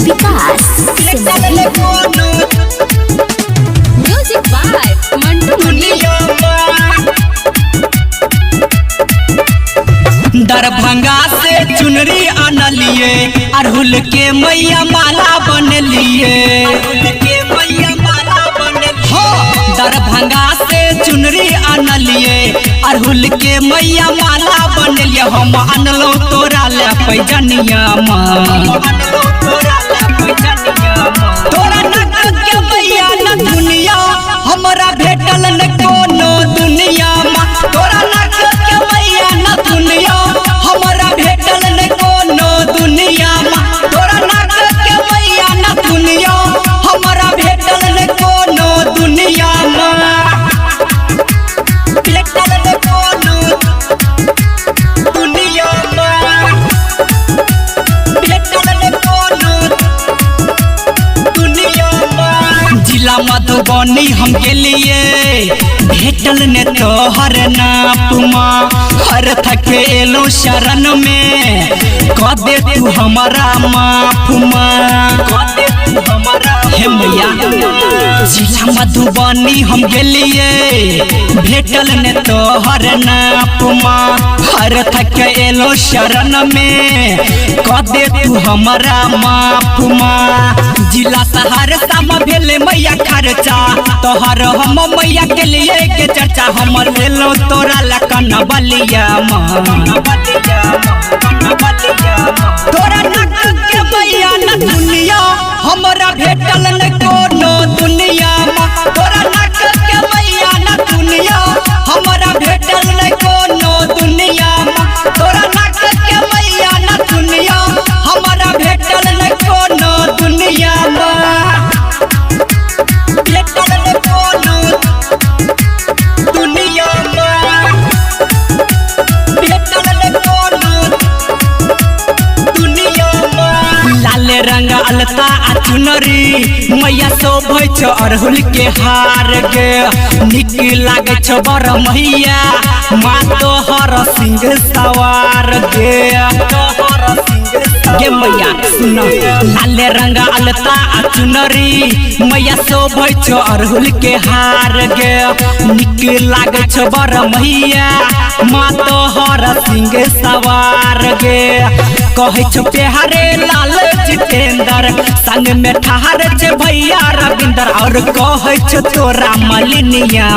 Vikas music by Mantu Darbhanga से चुनरी आनलिए अरहुल के मैया माला बनलिए दरभंगा से चुनरी आनलिए अरहुल के मैया माला बनलिए हम अनलो तोरा ले पैजनिया तोरा नक के मैया न दुनिया हमरा भेटल न कोनो दुनिया तोरा नक के मैया न दुनिया हमरा भेटल न कोनो दुनिया तोरा नक के मैया न दुनिया हमरा भेटल न कोनो दुनिया भेटल न कोनो दुनिया भेटल न कोनो दुनिया जिला मधुबनी हम गेलिए भेटल ने तोहर नापुमा हर थके एलो शरण में कह दे तू हमारा माफुमा हे मैया जिला मधुबनी हम गेलिए भेटल ने तोहर नापुमा हर थके एलो शरण में कह दे तू हमारा माफुमा जिला सहरसा में भेले मैया खर्चा तोहर हम मैया के लिए के चर्चा हमर भेलो तोरा लकन बलिया तोरा नक के मैया न दुनिया हमरा भेटल न कोनो दुनिया तोरा नक के मैया न दुनिया हमरा भेटल न कोनो दुनिया तोरा नक के मैया न दुनिया हमरा भेटल न कोनो दुनिया भेटल न कोनो दुनिया भेटल न कोनो दुनिया लाल रंग अलता आ चुनरी मैया शोभै छ अरहुल के हार गे निक लागे छ बर मैया माँ तोहर सिंह सवार गे गे मैया सुन लाल रंग अलता आ चुनरी मैया शोभै छ अरहुल के हार गे निक लागे छ बर मैया माँ तोहर सिंह सवार गे कहे छ प्यारे लाल जितेंद्र संग में ठहर छ भैया रविंदर और कहे छ तोरा मलिनिया